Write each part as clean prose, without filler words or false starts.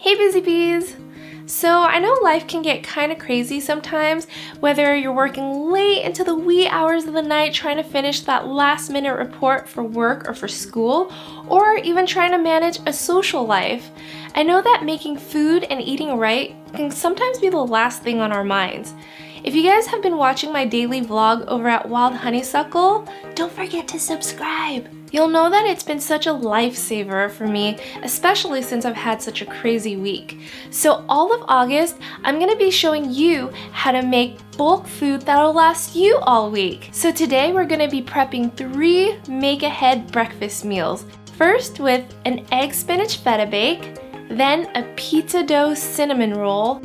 Hey busy bees! So I know life can get kind of crazy sometimes, whether you're working late into the wee hours of the night trying to finish that last minute report for work or for school, or even trying to manage a social life. I know that making food and eating right can sometimes be the last thing on our minds. If you guys have been watching my daily vlog over at Wild Honeysuckle, don't forget to subscribe. You'll know that it's been such a lifesaver for me, especially since I've had such a crazy week. So all of August, I'm gonna be showing you how to make bulk food that'll last you all week. So today we're gonna be prepping 3 make-ahead breakfast meals. First with an egg spinach feta bake, then a pizza dough cinnamon roll,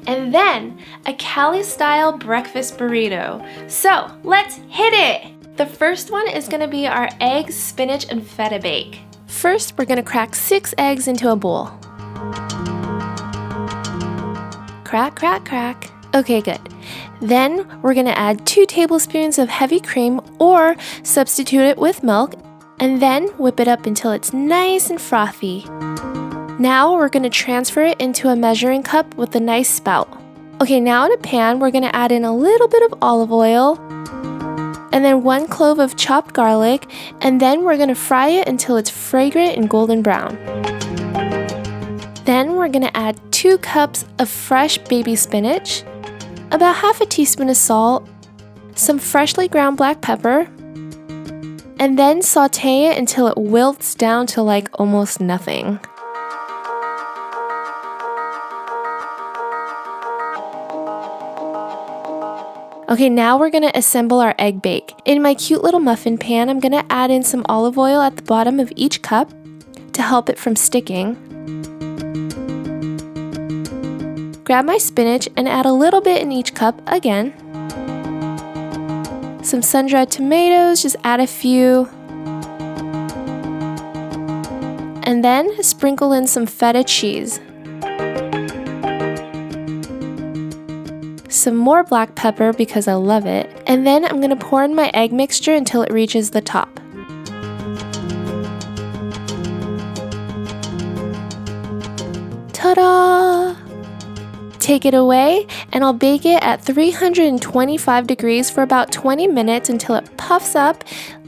and then a Cali-style breakfast burrito. So let's hit it! The first one is gonna be our egg, spinach, and feta bake. First, we're gonna crack 6 eggs into a bowl. Crack, crack, crack. Okay, good. Then we're gonna add 2 tablespoons of heavy cream or substitute it with milk, and then whip it up until it's nice and frothy. Now we're gonna transfer it into a measuring cup with a nice spout. Okay, now in a pan, we're gonna add in a little bit of olive oil, and then 1 clove of chopped garlic, and then we're gonna fry it until it's fragrant and golden brown. Then we're gonna add 2 cups of fresh baby spinach, about half a teaspoon of salt, some freshly ground black pepper, and then saute it until it wilts down to like almost nothing. Okay, now we're gonna assemble our egg bake. In my cute little muffin pan, I'm gonna add in some olive oil at the bottom of each cup to help it from sticking. Grab my spinach and add a little bit in each cup again. Some sun-dried tomatoes, just add a few. And then sprinkle in some feta cheese. Some more black pepper because I love it, and then I'm going to pour in my egg mixture until it reaches the top. Ta-da! Take it away, and I'll bake it at 325 degrees for about 20 minutes until it puffs up,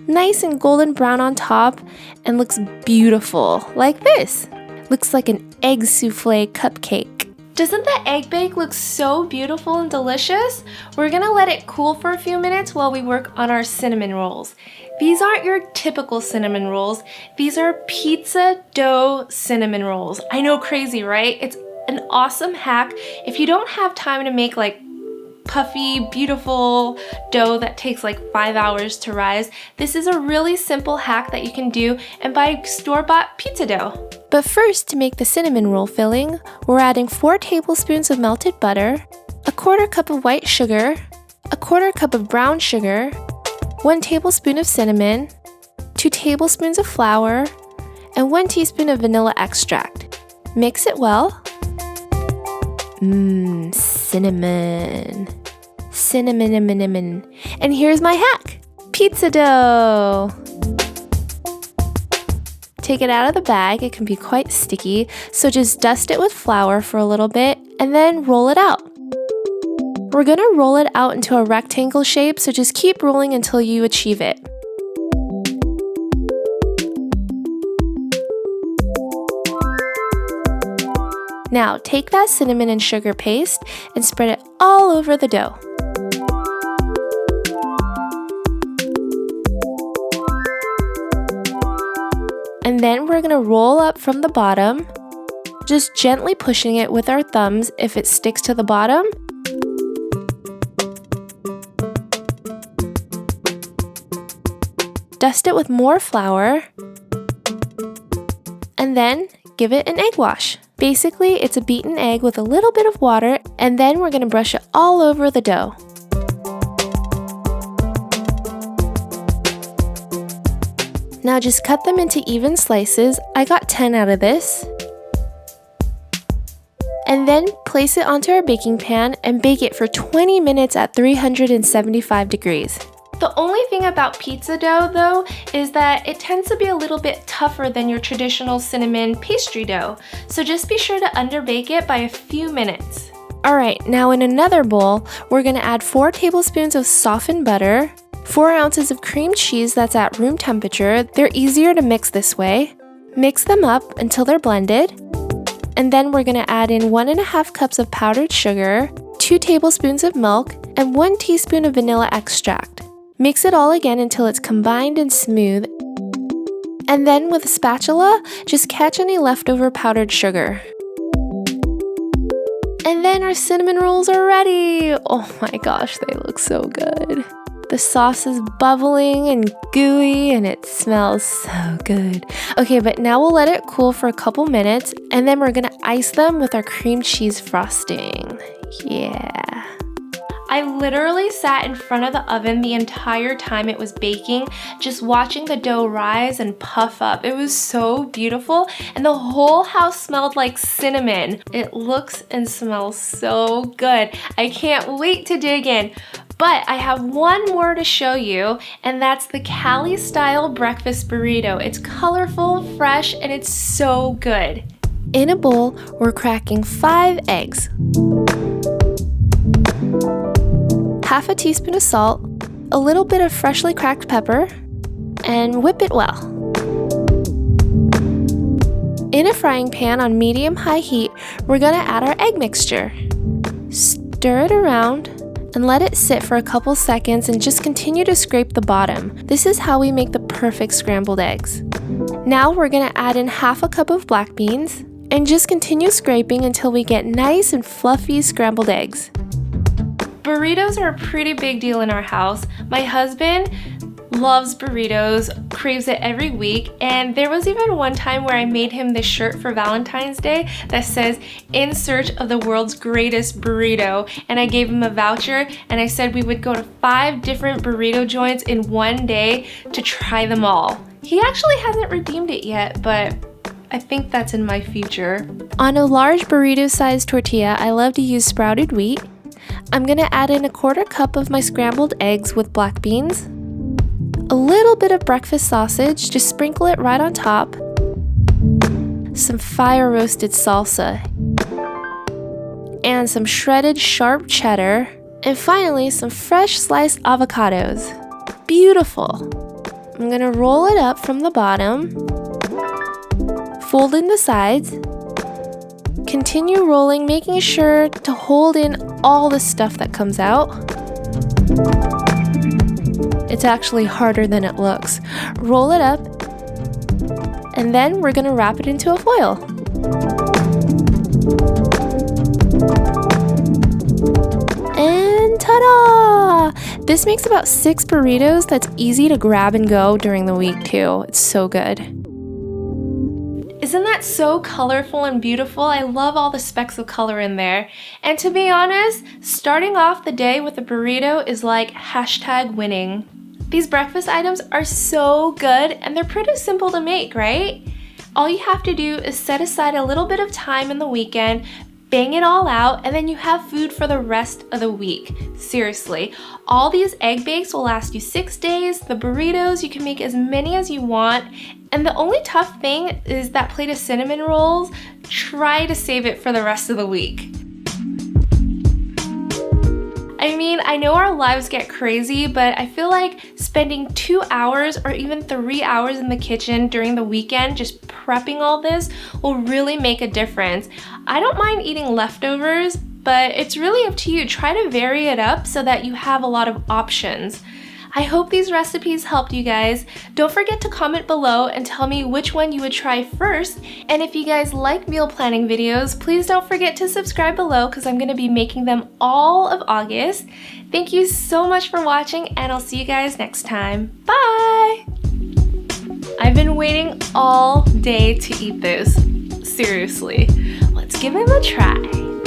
nice and golden brown on top, and looks beautiful, like this. Looks like an egg souffle cupcake. Doesn't the egg bake look so beautiful and delicious? We're gonna let it cool for a few minutes while we work on our cinnamon rolls. These aren't your typical cinnamon rolls. These are pizza dough cinnamon rolls. I know, crazy, right? It's an awesome hack. If you don't have time to make like puffy, beautiful dough that takes like 5 hours to rise, this is a really simple hack that you can do and buy store-bought pizza dough. But first, to make the cinnamon roll filling, we're adding 4 tablespoons of melted butter, a 1/4 cup of white sugar, a 1/4 cup of brown sugar, 1 tablespoon of cinnamon, 2 tablespoons of flour, and 1 teaspoon of vanilla extract. Mix it well. Cinnamon. Cinnamon. And here's my hack, pizza dough. Take it out of the bag, it can be quite sticky, so just dust it with flour for a little bit and then roll it out. We're gonna roll it out into a rectangle shape, so just keep rolling until you achieve it. Now take that cinnamon and sugar paste and spread it all over the dough. And then we're gonna roll up from the bottom, just gently pushing it with our thumbs if it sticks to the bottom. Dust it with more flour, and then give it an egg wash. Basically, it's a beaten egg with a little bit of water, and then we're gonna brush it all over the dough. Now just cut them into even slices. I got 10 out of this. And then place it onto our baking pan and bake it for 20 minutes at 375 degrees. The only thing about pizza dough though is that it tends to be a little bit tougher than your traditional cinnamon pastry dough, so just be sure to underbake it by a few minutes. Alright, now in another bowl, we're going to add 4 tablespoons of softened butter, 4 ounces of cream cheese that's at room temperature. They're easier to mix this way. Mix them up until they're blended. And then we're going to add in 1.5 cups of powdered sugar, 2 tablespoons of milk, and 1 teaspoon of vanilla extract. Mix it all again until it's combined and smooth. And then with a spatula, just catch any leftover powdered sugar. And then our cinnamon rolls are ready! Oh my gosh, they look so good. The sauce is bubbling and gooey and it smells so good. Okay, but now we'll let it cool for a couple minutes and then we're gonna ice them with our cream cheese frosting. Yeah. I literally sat in front of the oven the entire time it was baking, just watching the dough rise and puff up. It was so beautiful and the whole house smelled like cinnamon. It looks and smells so good. I can't wait to dig in. But I have one more to show you, and that's the Cali style breakfast burrito. It's colorful, fresh, and it's so good. In a bowl, we're cracking 5 eggs, half a teaspoon of salt, a little bit of freshly cracked pepper, and whip it well. In a frying pan on medium-high heat, we're gonna add our egg mixture. Stir it around and let it sit for a couple seconds and just continue to scrape the bottom. This is how we make the perfect scrambled eggs. Now we're gonna add in half a cup of black beans and just continue scraping until we get nice and fluffy scrambled eggs. Burritos are a pretty big deal in our house. My husband loves burritos, craves it every week, and there was even one time where I made him this shirt for Valentine's Day that says, "In search of the world's greatest burrito," and I gave him a voucher and I said we would go to 5 different burrito joints in one day to try them all. He actually hasn't redeemed it yet, but I think that's in my future. On a large burrito-sized tortilla, I love to use sprouted wheat. I'm gonna add in 1/4 cup of my scrambled eggs with black beans, a little bit of breakfast sausage, just sprinkle it right on top, some fire roasted salsa, and some shredded sharp cheddar, and finally some fresh sliced avocados. Beautiful! I'm gonna roll it up from the bottom, fold in the sides, continue rolling, making sure to hold in all the stuff that comes out. It's actually harder than it looks. Roll it up, and then we're gonna wrap it into a foil. And ta-da! This makes about 6 burritos that's easy to grab and go during the week too. It's so good. Isn't that so colorful and beautiful? I love all the specks of color in there. And to be honest, starting off the day with a burrito is like #winning. These breakfast items are so good and they're pretty simple to make, right? All you have to do is set aside a little bit of time in the weekend, bang it all out, and then you have food for the rest of the week. Seriously, all these egg bakes will last you 6 days. The burritos, you can make as many as you want. And the only tough thing is that plate of cinnamon rolls. Try to save it for the rest of the week. I mean, I know our lives get crazy, but I feel like spending 2 hours or even 3 hours in the kitchen during the weekend just prepping all this will really make a difference. I don't mind eating leftovers, but it's really up to you. Try to vary it up so that you have a lot of options. I hope these recipes helped you guys. Don't forget to comment below and tell me which one you would try first. And if you guys like meal planning videos, please don't forget to subscribe below because I'm gonna be making them all of August. Thank you so much for watching and I'll see you guys next time. Bye! I've been waiting all day to eat this. Seriously, let's give it a try.